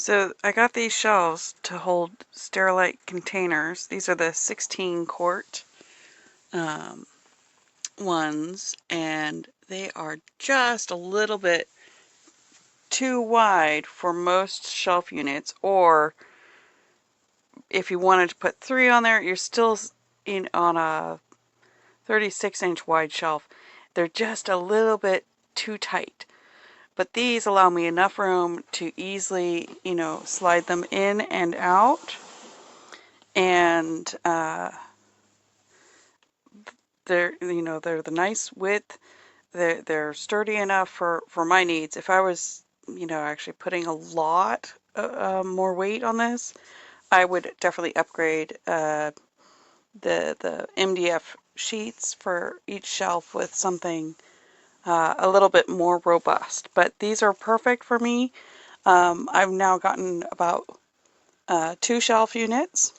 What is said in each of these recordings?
So I got these shelves to hold Sterilite containers. These are the 16 quart ones, and they are just a little bit too wide for most shelf units, or if you wanted to put 3 on there, you're still on a 36-inch wide shelf. They're just a little bit too tight. But these allow me enough room to easily, slide them in and out. And they're the nice width. They're sturdy enough for my needs. If I was actually putting a lot more weight on this, I would definitely upgrade the MDF sheets for each shelf with something a little bit more robust. But these are perfect for me. I've now gotten about 2 shelf units.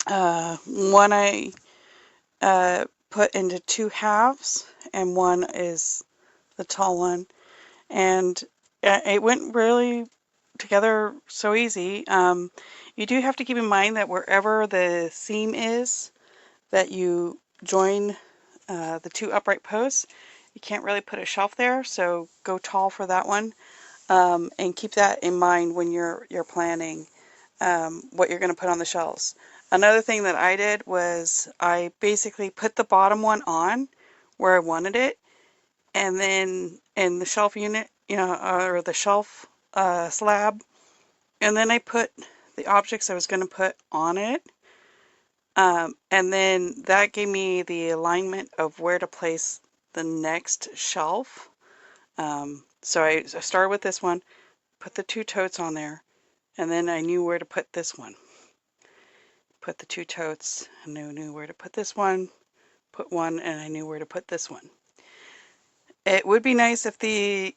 One I put into 2 halves, and one is the tall one. And it went really together so easy. You do have to keep in mind that wherever the seam is that you join the 2 upright posts, you can't really put a shelf there, so go tall for that one. And keep that in mind when you're planning what you're going to put on the shelves. Another thing that I did was I basically put the bottom one on where I wanted it, and then in the shelf unit, or the shelf slab, and then I put the objects I was going to put on it, and then that gave me the alignment of where to place the next shelf. So I started with this one, put the 2 totes on there, and then I knew where to put this one. Put the 2 totes, and I knew where to put this one, put one, and I knew where to put this one. It would be nice if the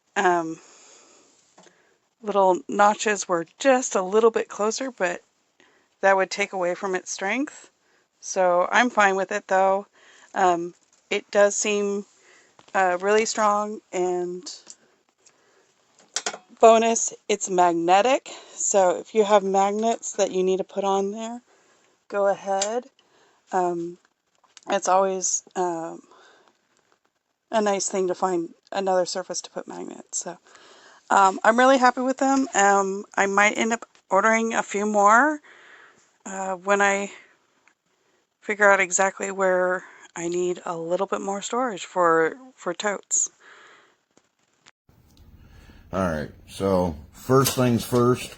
little notches were just a little bit closer, but that would take away from its strength. So I'm fine with it, though. It does seem really strong, and bonus, it's magnetic. So if you have magnets that you need to put on there, go ahead. It's always a nice thing to find another surface to put magnets. So I'm really happy with them. I might end up ordering a few more when I figure out exactly where I need a little bit more storage for totes. Alright, so first things first,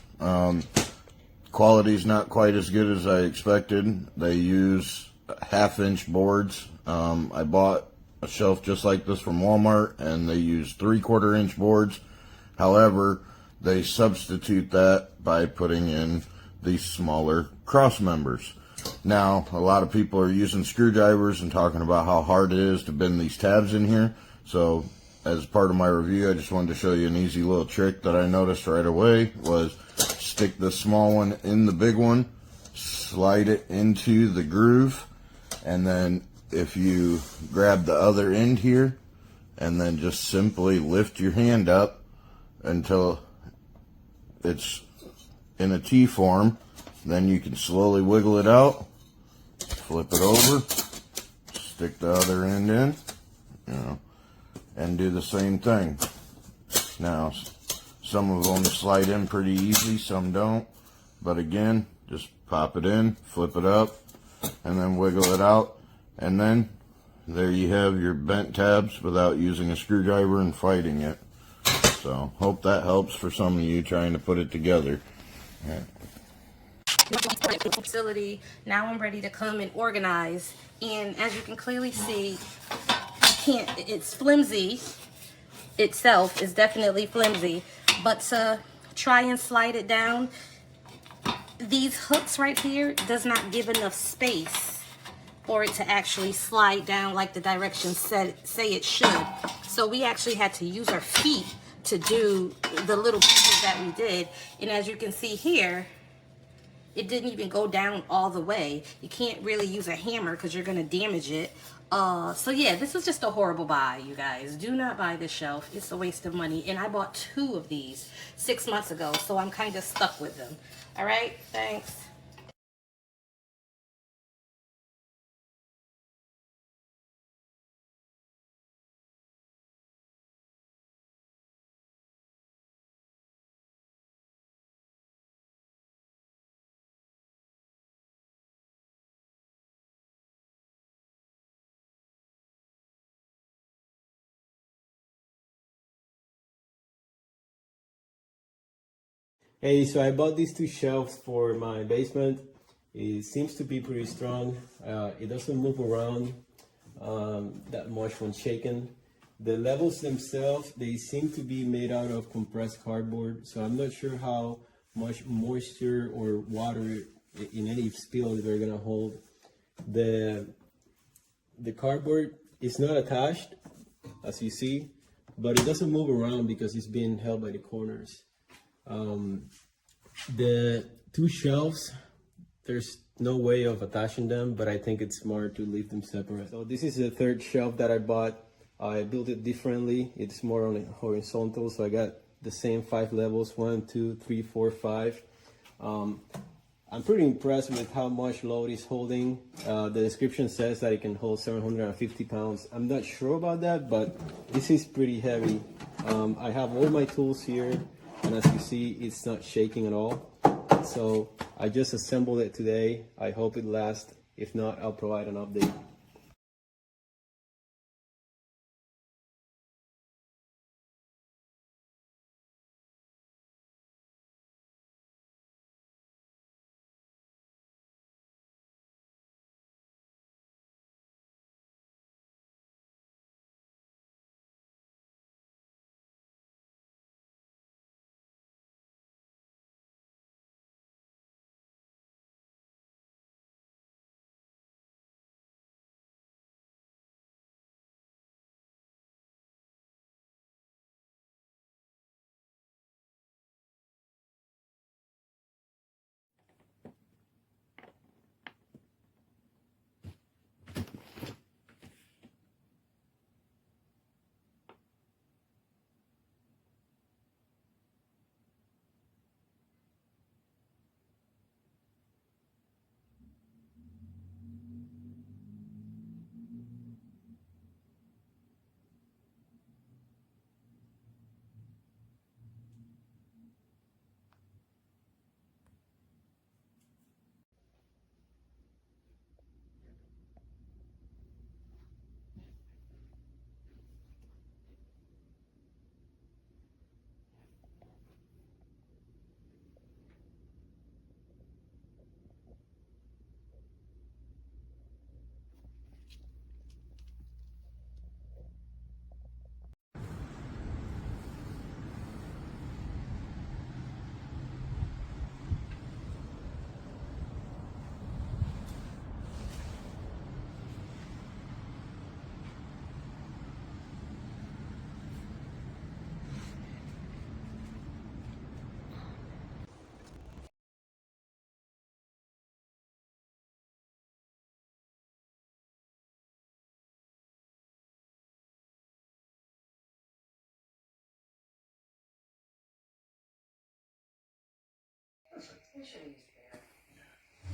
quality's not quite as good as I expected. They use 1/2-inch boards. I bought a shelf just like this from Walmart, and they use 3/4-inch boards. However, they substitute that by putting in these smaller cross members. Now, a lot of people are using screwdrivers and talking about how hard it is to bend these tabs in here. So, as part of my review, I just wanted to show you an easy little trick that I noticed right away was stick the small one in the big one, slide it into the groove, and then if you grab the other end here and then just simply lift your hand up until it's in a T form, then you can slowly wiggle it out, flip it over, stick the other end in, and do the same thing. Now, some of them slide in pretty easy, some don't, but again, just pop it in, flip it up, and then wiggle it out, and then there you have your bent tabs without using a screwdriver and fighting it. So, hope that helps for some of you trying to put it together. Yeah. Facility. Now I'm ready to come and organize, and as you can clearly see, it's flimsy itself, is definitely flimsy, but to try and slide it down, these hooks right here does not give enough space for it to actually slide down like the directions say it should. So we actually had to use our feet to do the little pieces that we did, and as you can see here, it didn't even go down all the way. You can't really use a hammer because you're going to damage it, So yeah, this was just a horrible buy, you guys. Do not buy this shelf. It's a waste of money. And I bought 2 of these 6 months ago, so I'm kind of stuck with them. All right, thanks. Hey, so I bought these 2 shelves for my basement. It seems to be pretty strong. It doesn't move around that much when shaken. The levels themselves, they seem to be made out of compressed cardboard, so I'm not sure how much moisture or water in any spill they're gonna hold. The the cardboard is not attached, as you see, but it doesn't move around because it's being held by the corners. The 2 shelves, there's no way of attaching them, but I think it's smart to leave them separate. So this is the 3rd shelf that I bought. I built it differently. It's more on a horizontal, so I got the same 5 levels, 1, 2, 3, 4, 5. I'm pretty impressed with how much load it's holding. The description says that it can hold 750 pounds. I'm not sure about that, but this is pretty heavy. I have all my tools here, and as you see, it's not shaking at all. So I just assembled it today. I hope it lasts. If not, I'll provide an update.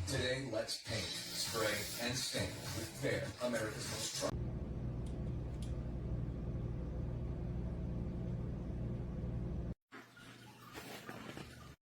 Today, let's paint, spray, and stain with Behr, America's most trusted.